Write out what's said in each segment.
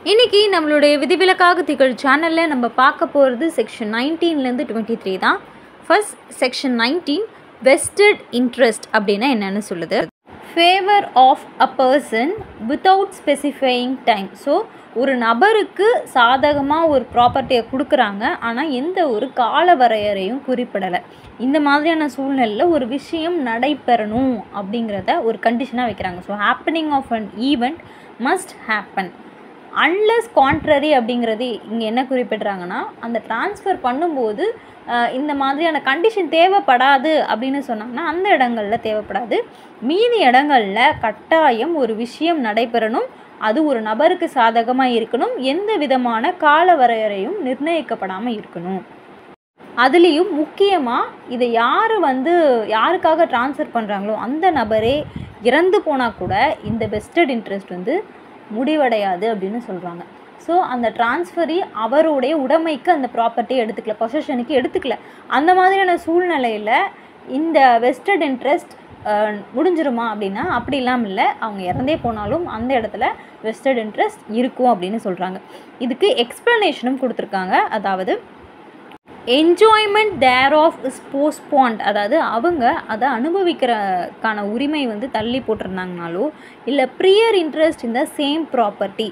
இன்றைக்கி நம்மளுடைய விதிவிலக்காக திகழ் சேனலில் நம்ம பார்க்க போகிறது செக்ஷன் 19லேருந்து 23 தான். ஃபர்ஸ்ட் செக்ஷன் 19 வெஸ்டட் இன்ட்ரெஸ்ட் அப்படின்னா என்னென்னு சொல்லுது. Favour of a person without specifying time. So ஒரு நபருக்கு சாதகமாக ஒரு ப்ராப்பர்ட்டியை கொடுக்குறாங்க, ஆனால் எந்த ஒரு கால வரையறையும் குறிப்பிடலை. இந்த மாதிரியான சூழ்நிலையில் ஒரு விஷயம் நடைபெறணும் அப்படிங்கிறத ஒரு கண்டிஷனாக வைக்கிறாங்க. So happening of an event must happen unless contrary அப்படிங்கிறது இங்கே என்ன குறிப்பிட்றாங்கன்னா, அந்த ட்ரான்ஸ்ஃபர் பண்ணும்போது இந்த மாதிரியான கண்டிஷன் தேவைப்படாது அப்படின்னு சொன்னாங்கன்னா அந்த இடங்களில் தேவைப்படாது. மீதி இடங்களில் கட்டாயம் ஒரு விஷயம் நடைபெறணும், அது ஒரு நபருக்கு சாதகமாக இருக்கணும், எந்த விதமான கால வரையறையும் நிர்ணயிக்கப்படாமல் இருக்கணும். அதுலேயும் முக்கியமாக இதை யாருக்காக ட்ரான்ஸ்ஃபர் பண்ணுறாங்களோ அந்த நபரே இறந்து போனால் கூட இந்த வெஸ்டட் இன்ட்ரெஸ்ட் முடிவடையாது அப்படின்னு சொல்கிறாங்க. ஸோ அந்த ட்ரான்ஸ்ஃபரி அவருடைய உடைமைக்கு அந்த ப்ராப்பர்ட்டியை எடுத்துக்கல, பொசஷனுக்கு எடுத்துக்கல. அந்த மாதிரியான சூழ்நிலையில் இந்த வெஸ்டட் இன்ட்ரெஸ்ட் முடிஞ்சிருமா அப்படின்னா அப்படி இல்லாமல் இல்லை, அவங்க இறந்தே போனாலும் அந்த இடத்துல வெஸ்டட் இன்ட்ரெஸ்ட் இருக்கும் அப்படின்னு சொல்கிறாங்க. இதுக்கு எக்ஸ்ப்ளனேஷனும் கொடுத்துருக்காங்க. அதாவது enjoyment thereof is postponed, அதாவது அவங்க அதை அனுபவிக்கிறதுக்கான உரிமை தள்ளி போட்டிருந்தாங்கனாலோ இல்லை ப்ரியர் இன்ட்ரெஸ்ட் இந்த சேம் ப்ராப்பர்ட்டி,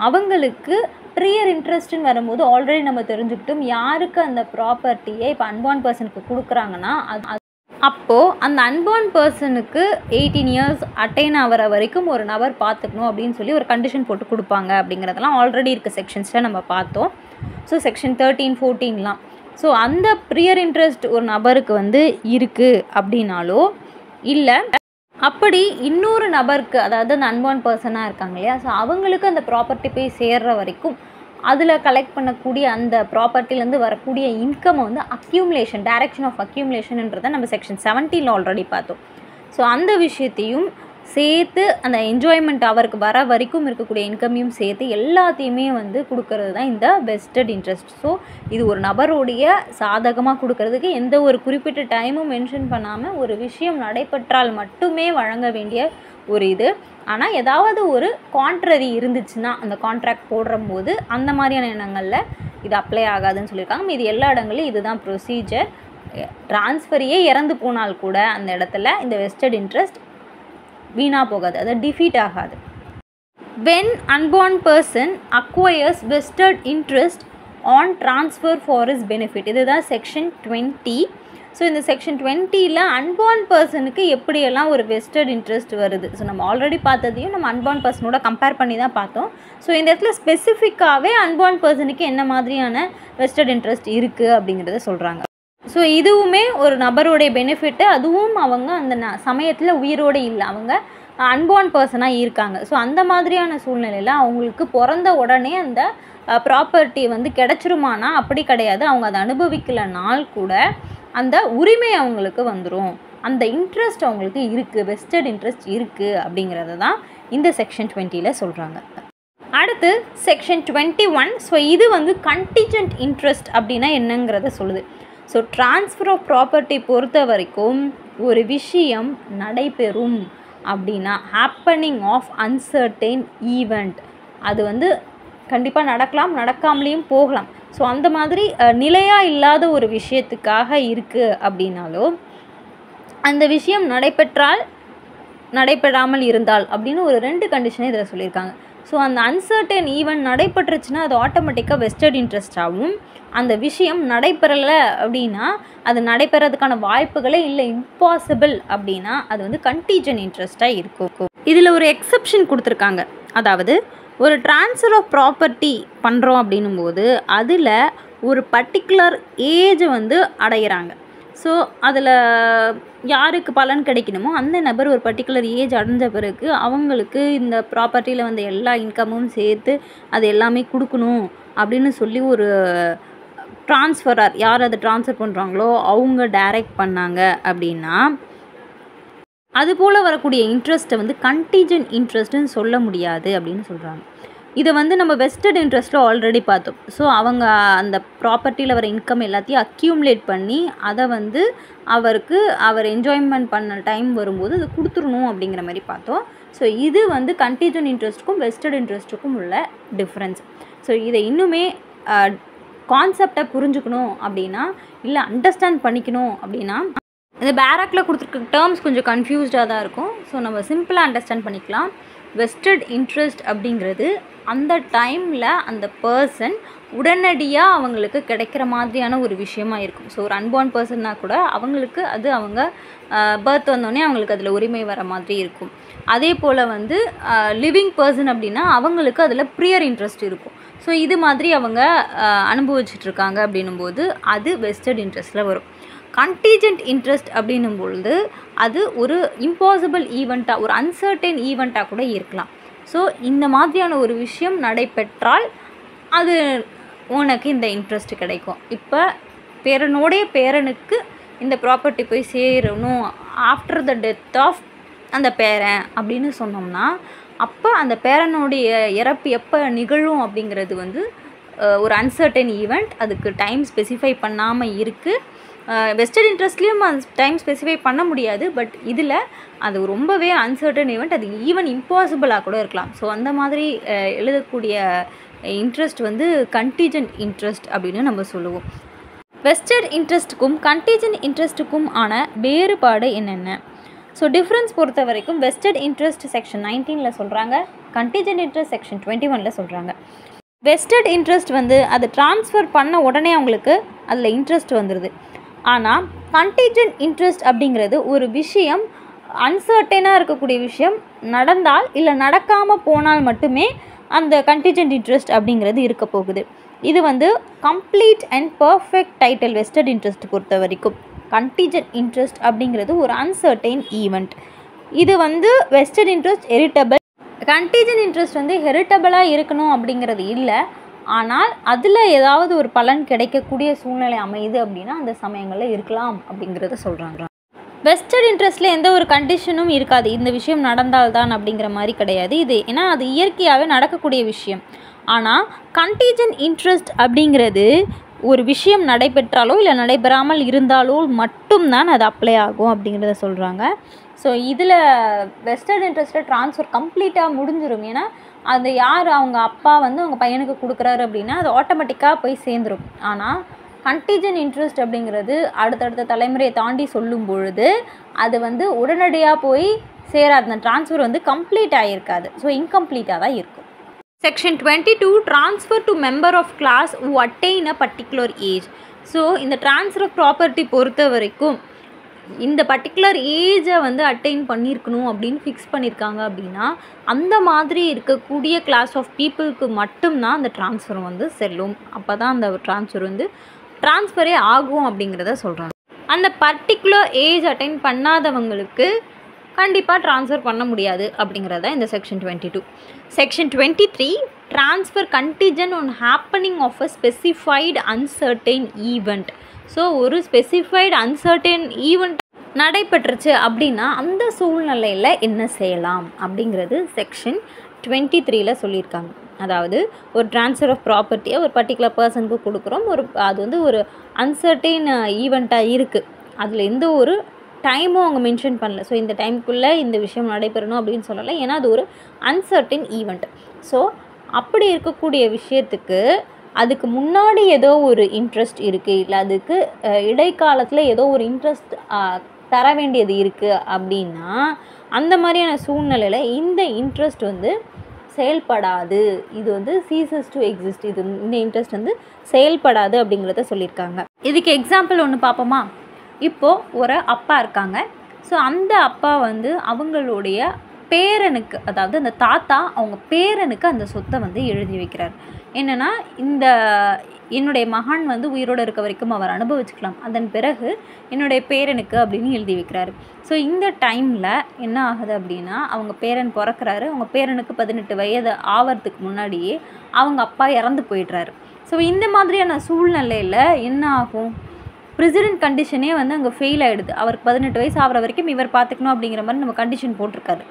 அவங்களுக்கு ப்ரியர் இன்ட்ரெஸ்ட்டுன்னு வரும்போது ஆல்ரெடி நம்ம தெரிஞ்சுக்கிட்டோம் யாருக்கு அந்த ப்ராப்பர்ட்டியை இப்போ அன்பார்ன் பர்சனுக்கு கொடுக்குறாங்கன்னா அப்போது அந்த அன்பார்ன் பர்சனுக்கு 18 இயர்ஸ் அட்டைன் ஆகிற வரைக்கும் ஒரு நபர் பார்த்துக்கணும் அப்படின்னு சொல்லி ஒரு கண்டிஷன் போட்டு கொடுப்பாங்க. அப்படிங்கிறதெல்லாம் ஆல்ரெடி இருக்க செக்ஷன்ஸில் நம்ம பார்த்தோம். So section 13, 14லாம். ஸோ அந்த ப்ரியர் இன்ட்ரெஸ்ட் ஒரு நபருக்கு இருக்குது அப்படின்னாலோ இல்லை அப்படி இன்னொரு நபருக்கு, அதாவது அந்த அன்பார்ன் பர்சனாக இருக்காங்க இல்லையா, ஸோ அவங்களுக்கு அந்த ப்ராப்பர்ட்டி போய் சேர்கிற வரைக்கும் அதில் கலெக்ட் பண்ணக்கூடிய அந்த ப்ராப்பர்ட்டிலேருந்து வரக்கூடிய இன்கம் அக்யூமுலேஷன், டைரக்ஷன் ஆஃப் அக்யூமுலேஷன்ன்றதை நம்ம செக்ஷன் 17 ஆல்ரெடி பார்த்தோம். ஸோ அந்த விஷயத்தையும் சேர்த்து அந்த என்ஜாய்மெண்ட் அவருக்கு வர வரைக்கும் இருக்கக்கூடிய இன்கமையும் சேர்த்து எல்லாத்தையுமே கொடுக்கறது தான் இந்த வெஸ்டட் இன்ட்ரெஸ்ட். ஸோ இது ஒரு நபருடைய சாதகமாக கொடுக்கறதுக்கு எந்த ஒரு குறிப்பிட்ட டைமும் மென்ஷன் பண்ணாமல் ஒரு விஷயம் நடைபெற்றால் மட்டுமே வழங்க வேண்டிய ஒரு இது. ஆனால் ஏதாவது ஒரு கான்ட்ரரி இருந்துச்சுன்னா அந்த கான்ட்ராக்ட் போடும்போது அந்த மாதிரியான இடங்களில் இது அப்ளை ஆகாதுன்னு சொல்லியிருக்காங்க. இது எல்லா இடங்களையும் இதுதான் ப்ரொசீஜர். ட்ரான்ஸ்ஃபரியே இறந்து போனால் கூட அந்த இடத்துல இந்த வெஸ்டட் இன்ட்ரெஸ்ட் வீணாக போகாது, அது டிஃபீட் ஆகாது. when unborn person acquires vested interest on transfer for his benefit, இதுதான் செக்ஷன் 20. ஸோ இந்த செக்ஷன் 20ல் அன்பார்ன் பர்சனுக்கு எப்படியெல்லாம் ஒரு வெஸ்டட் இன்ட்ரெஸ்ட் வருது. ஸோ நம்ம ஆல்ரெடி பார்த்ததையும் நம்ம அன்பார்ன் பர்சனோட கம்பேர் பண்ணி தான் பார்த்தோம். ஸோ இந்த இடத்துல ஸ்பெசிஃபிக்காகவே அன்பார்ன் பர்சனுக்கு என்ன மாதிரியான வெஸ்டட் இன்ட்ரெஸ்ட் இருக்குது அப்படிங்கிறத சொல்கிறாங்க. ஸோ இதுவுமே ஒரு நபருடைய பெனிஃபிட்டு, அதுவும் அவங்க அந்த சமயத்தில் உயிரோடு இல்லை, அவங்க அன்பார்ன் பர்சனாக இருக்காங்க. ஸோ அந்த மாதிரியான சூழ்நிலையில் அவங்களுக்கு பிறந்த உடனே அந்த ப்ராப்பர்ட்டி கிடச்சிருமானா அப்படி கிடையாது. அவங்க அதை அனுபவிக்கலைனால் கூட அந்த உரிமை அவங்களுக்கு வந்துடும், அந்த இன்ட்ரெஸ்ட் அவங்களுக்கு இருக்குது, வெஸ்டட் இன்ட்ரெஸ்ட் இருக்குது அப்படிங்கிறது தான் இந்த செக்ஷன் 20ல் சொல்கிறாங்க. அடுத்து செக்ஷன் 21. ஸோ இது கண்டிஜென்ட் இன்ட்ரெஸ்ட் அப்படின்னா என்னங்கிறத சொல்லுது. ஸோ ட்ரான்ஸ்ஃபர் ஆஃப் ப்ராப்பர்ட்டி பொறுத்த வரைக்கும் ஒரு விஷயம் நடைபெறும் அப்படின்னா ஹேப்பனிங் ஆஃப் அன்சர்டைன் ஈவெண்ட், அது கண்டிப்பாக நடக்கலாம், நடக்காமலேயும் போகலாம். ஸோ அந்த மாதிரி நிலையாக இல்லாத ஒரு விஷயத்துக்காக இருக்குது அப்படின்னாலோ அந்த விஷயம் நடைபெற்றால் நடைபெறாமல் இருந்தால் அப்படின்னு ஒரு 2 கண்டிஷனை இதில் சொல்லியிருக்காங்க. ஸோ அந்த அன்சர்டைன் ஈவெண்ட் நடைபெற்றுச்சுன்னா அது ஆட்டோமேட்டிக்காக வெஸ்டட் இன்ட்ரெஸ்டாகவும், அந்த விஷயம் நடைபெறலை அப்படின்னா அது நடைபெறதுக்கான வாய்ப்புகளே இல்லை, இம்பாசிபிள் அப்படின்னா அது கண்டிஜென்ட் இன்ட்ரெஸ்ட்டாக இருக்கும். இதில் ஒரு எக்ஸப்ஷன் கொடுத்துருக்காங்க. அதாவது ஒரு ட்ரான்ஸ்ஃபர் ஆஃப் ப்ராப்பர்ட்டி பண்ணுறோம் அப்படின்னும்போது அதில் ஒரு பர்டிகுலர் ஏஜை அடைகிறாங்க. ஸோ அதில் யாருக்கு பலன் கிடைக்கணுமோ அந்த நபர் ஒரு பர்டிகுலர் ஏஜ் அடைஞ்ச பிறகு அவங்களுக்கு இந்த ப்ராப்பர்ட்டியில் எல்லா இன்கமும் சேர்த்து அது எல்லாமே கொடுக்கணும் அப்படின்னு சொல்லி ஒரு ட்ரான்ஸ்ஃபரர், யார் அதை ட்ரான்ஸ்ஃபர் பண்ணுறாங்களோ அவங்க டைரக்ட் பண்ணாங்க அப்படின்னா அதுபோல் வரக்கூடிய இன்ட்ரெஸ்ட்டை கண்டிஜென்ட் இன்ட்ரெஸ்ட்டுன்னு சொல்ல முடியாது அப்படின்னு சொல்கிறாங்க. இதை வந்து நம்ம வெஸ்டட் இன்ட்ரெஸ்ட்டில் ஆல்ரெடி பார்த்தோம். ஸோ அவங்க அந்த ப்ராப்பர்ட்டியில் வர இன்கம் எல்லாத்தையும் அக்யூமுலேட் பண்ணி அதை வந்து அவர் என்ஜாய்மெண்ட் பண்ண டைம் வரும்போது அதை கொடுத்துடணும் அப்படிங்கிற மாதிரி பார்த்தோம். ஸோ இது வந்து கண்டிஜென்ட் இன்ட்ரெஸ்ட்டுக்கும் வெஸ்டட் இன்ட்ரெஸ்ட்டுக்கும் உள்ள டிஃப்ரென்ஸ். ஸோ இதை இன்னுமே கான்செப்டை புரிஞ்சுக்கணும் அப்படின்னா, இல்லை அண்டர்ஸ்டாண்ட் பண்ணிக்கணும் அப்படின்னா, இந்த பேராக்கில் கொடுத்துருக்க டேர்ம்ஸ் கொஞ்சம் கன்ஃபியூஸ்டாக தான் இருக்கும். ஸோ நம்ம சிம்பிளாக அண்டர்ஸ்டாண்ட் பண்ணிக்கலாம். வெஸ்டட் இன்ட்ரெஸ்ட் அப்படிங்கிறது அந்த டைமில் அந்த பர்சன் உடனடியாக அவங்களுக்கு கிடைக்கிற மாதிரியான ஒரு விஷயமா இருக்கும். ஸோ ஒரு அன்பார்ன் பர்சன்னா கூட அவங்களுக்கு அது அவங்க பர்த் வந்தோடனே அவங்களுக்கு அதில் உரிமை வர மாதிரி இருக்கும். அதே போல் வந்து லிவிங் பர்சன் அப்படின்னா அவங்களுக்கு அதில் ப்ரியர் இன்ட்ரெஸ்ட் இருக்கும். ஸோ இது மாதிரி அவங்க அனுபவிச்சிட்ருக்காங்க அப்படின்னும்போது அது வெஸ்டட் இன்ட்ரெஸ்ட்டில் வரும். கண்டிஜென்ட் இன்ட்ரெஸ்ட் அப்படின்னும்பொழுது அது ஒரு இம்பாசிபிள் ஈவெண்ட்டாக, ஒரு அன்சர்டைன் ஈவெண்ட்டாக கூட இருக்கலாம். ஸோ இந்த மாதிரியான ஒரு விஷயம் நடைபெற்றால் அது உனக்கு இந்த இன்ட்ரெஸ்ட் கிடைக்கும். இப்போ பேரனுக்கு இந்த ப்ராப்பர்ட்டி போய் சேரணும் ஆஃப்டர் த டெத் ஆஃப் அந்த பேரன் அப்படின்னு சொன்னோம்னா, அப்போ அந்த பேரனுடைய இறப்பு எப்போ நிகழும் அப்படிங்கிறது வந்து ஒரு அன்சர்டைன் ஈவெண்ட். அதுக்கு டைம் ஸ்பெசிஃபை பண்ணாமல் இருக்குது. வெஸ்டட் இன்ட்ரெஸ்ட்லேயும் அது டைம் ஸ்பெசிஃபை பண்ண முடியாது. பட் இதில் அது ரொம்பவே அன்சர்டன் ஈவெண்ட், அது ஈவன் இம்பாசிபிளாக கூட இருக்கலாம். ஸோ அந்த மாதிரி எழுதக்கூடிய இன்ட்ரெஸ்ட் வந்து கண்டிஜென்ட் இன்ட்ரெஸ்ட் அப்படின்னு நம்ம சொல்லுவோம். வெஸ்டட் இன்ட்ரெஸ்ட்டுக்கும் கண்டிஜென்ட் இன்ட்ரெஸ்ட்டுக்கும் ஆன வேறுபாடு என்னென்ன? ஸோ டிஃப்ரென்ஸ் பொறுத்த வரைக்கும் வெஸ்டட் இன்ட்ரெஸ்ட் செக்ஷன் 19 சொல்கிறாங்க, கண்டிஜென்ட் இன்ட்ரெஸ்ட் செக்ஷன் 21 சொல்கிறாங்க. வெஸ்டட் இன்ட்ரெஸ்ட் வந்து அது ட்ரான்ஸ்ஃபர் பண்ண உடனே அவங்களுக்கு அதில் இன்ட்ரெஸ்ட் வந்துடுது. ஆனால் கண்டிஜென்ட் இன்ட்ரெஸ்ட் அப்படிங்கிறது ஒரு விஷயம் அன்சர்டனாக இருக்கக்கூடிய விஷயம் நடந்தால் இல்லை நடக்காமல் போனால் மட்டுமே அந்த கண்டிஜென்ட் இன்ட்ரெஸ்ட் அப்படிங்கிறது இருக்க போகுது. இது வந்து complete and perfect title vested interest பொறுத்த வரைக்கும். கண்டிஜென்ட் இன்ட்ரெஸ்ட் அப்படிங்கிறது ஒரு அன்சர்டைன் ஈவெண்ட். இது வந்து vested interest heritable. Contingent interest வந்து ஹெரிட்டபிளாக இருக்கணும் அப்படிங்கிறது இல்லை. ஆனால் அதில் ஏதாவது ஒரு பலன் கிடைக்கக்கூடிய சூழ்நிலை அமையுது அப்படின்னா அந்த சமயங்களில் இருக்கலாம் அப்படிங்கிறத சொல்கிறாங்க. வெஸ்டட் இன்ட்ரெஸ்ட்டில் எந்த ஒரு கண்டிஷனும் இருக்காது, இந்த விஷயம் நடந்தால்தான் அப்படிங்கிற மாதிரி கிடையாது. இது ஏன்னா அது இயற்கையாகவே நடக்கக்கூடிய விஷயம். ஆனால் கண்டிஜென்ட் இன்ட்ரெஸ்ட் அப்படிங்கிறது ஒரு விஷயம் நடைபெற்றாலோ இல்லை நடைபெறாமல் இருந்தாலோ மட்டும்தான் அது அப்ளை ஆகும் அப்படிங்கிறத சொல்கிறாங்க. ஸோ இதில் வெஸ்டட் இன்ட்ரெஸ்ட்டை ட்ரான்ஸ்ஃபர் கம்ப்ளீட்டாக முடிஞ்சிடும். ஏன்னா அது யார் அவங்க அப்பா வந்து அவங்க பையனுக்கு கொடுக்குறாரு அப்படின்னா அது ஆட்டோமேட்டிக்காக போய் சேர்ந்துடும். ஆனால் கண்டிஜென்ட் இன்ட்ரெஸ்ட் அப்படிங்கிறது அடுத்தடுத்த தலைமுறையை தாண்டி சொல்லும் பொழுது அது வந்து உடனடியாக போய் சேராது. அந்த ட்ரான்ஸ்ஃபர் வந்து கம்ப்ளீட் ஆகிருக்காது. ஸோ இன்கம்ப்ளீட்டாக தான் இருக்கும். Section 22 transfer to member of class who attain a particular age. So இந்த ட்ரான்ஸ்ஃபர் ஆஃப் ப்ராப்பர்ட்டி பொறுத்த வரைக்கும் இந்த பர்டிகுலர் ஏஜை வந்து அட்டைன் பண்ணியிருக்கணும் அப்படின்னு ஃபிக்ஸ் பண்ணியிருக்காங்க அப்படின்னா அந்த மாதிரி இருக்கக்கூடிய கிளாஸ் ஆஃப் பீப்புளுக்கு மட்டும்தான் அந்த ட்ரான்ஸ்ஃபர் வந்து செல்லும். அப்போ தான் அந்த ட்ரான்ஸ்ஃபர் வந்து ட்ரான்ஸ்ஃபரே ஆகும் அப்படிங்கிறத சொல்கிறாங்க. அந்த பர்டிகுலர் ஏஜ் அட்டைன் பண்ணாதவங்களுக்கு கண்டிப்பாக ட்ரான்ஸ்ஃபர் பண்ண முடியாது அப்படிங்கிறத இந்த section 22. Section 23 transfer contingent on happening of a specified uncertain event. So ஒரு ஸ்பெசிஃபைடு அன்சர்டைன் ஈவெண்ட் நடைபெற்றுச்சு அப்படின்னா அந்த சூழ்நிலையில் என்ன செய்யலாம் அப்படிங்கிறது செக்ஷன் 23 சொல்லியிருக்காங்க. அதாவது ஒரு ட்ரான்ஸ்ஃபர் ஆஃப் ப்ராப்பர்ட்டியை ஒரு பர்டிகுலர் பர்சனுக்கு கொடுக்குறோம். அது வந்து ஒரு அன்சர்டைன் ஈவெண்ட்டாக இருக்குது. அதில் எந்த ஒரு டைமும் அவங்க மென்ஷன் பண்ணல. ஸோ இந்த டைமுக்குள்ளே இந்த விஷயம் நடைபெறணும் அப்படின்னு சொல்லலை. ஏன்னா அது ஒரு அன்சர்டைன் ஈவெண்ட். ஸோ அப்படி இருக்கக்கூடிய விஷயத்துக்கு அதுக்கு முன்னாடி ஏதோ ஒரு இன்ட்ரெஸ்ட் இருக்குது, இல்லை அதுக்கு இடைக்காலத்தில் ஏதோ ஒரு இன்ட்ரெஸ்ட் தர வேண்டியது இருக்குது அப்படின்னா அந்த மாதிரியான சூழ்நிலையில் இந்த இன்ட்ரெஸ்ட் வந்து செயல்படாது. இது வந்து சீசஸ் டு எக்ஸிஸ்ட். இது இந்த இன்ட்ரெஸ்ட் வந்து செயல்படாது அப்படிங்கிறத சொல்லியிருக்காங்க. இதுக்கு எக்ஸாம்பிள் ஒன்று பார்ப்போமா? இப்போது ஒரு அப்பா இருக்காங்க. ஸோ அந்த அப்பா வந்து அவங்களுடைய பேரனுக்கு, அதாவது அந்த தாத்தா அவங்க பேரனுக்கு அந்த சொத்தை வந்து எழுதி வைக்கிறார். என்னென்னா என்னுடைய மகன் வந்து உயிரோடு இருக்க வரைக்கும் அவர் அனுபவிச்சுக்கலாம், அதன் பிறகு என்னுடைய பேரனுக்கு அப்படின்னு எழுதி வைக்கிறாரு. ஸோ இந்த டைமில் என்ன ஆகுது அப்படின்னா அவங்க பேரன் பிறக்கிறாரு. அவங்க பேரனுக்கு 18 வயது ஆகிறதுக்கு முன்னாடியே அவங்க அப்பா இறந்து போயிடுறாரு. ஸோ இந்த மாதிரியான சூழ்நிலையில் என்ன ஆகும்? ப்ரெசிடென்ட் கண்டிஷனே வந்து அங்கே ஃபெயில் ஆகிடுது. அவருக்கு 18 வயசு ஆகிற வரைக்கும் இவர் பார்த்துக்கணும் அப்படிங்கிற மாதிரி நம்ம கண்டிஷன் போட்டிருக்காரு.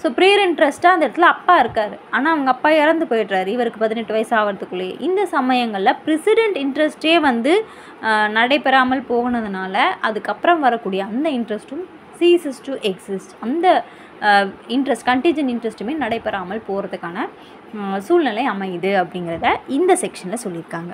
ஸோ ப்ரியர் இன்ட்ரெஸ்ட்டாக அந்த இடத்துல அப்பா இருக்கார், ஆனால் அவங்க அப்பா இறந்து போயிடுறாரு இவருக்கு 18 வயசு ஆகிறதுக்குள்ளேயே. இந்த சமயங்களில் ப்ரெசிடெண்ட் இன்ட்ரெஸ்ட்டே வந்து நடைபெறாமல் போனதுனால அதுக்கப்புறம் வரக்கூடிய அந்த இன்ட்ரெஸ்ட்டும் ceases to exist. அந்த இன்ட்ரெஸ்ட் கண்டிஜென்ட் இன்ட்ரெஸ்ட்டுமே நடைபெறாமல் போகிறதுக்கான சூழ்நிலை அமையுது அப்படிங்கிறத இந்த செக்ஷனில் சொல்லியிருக்காங்க.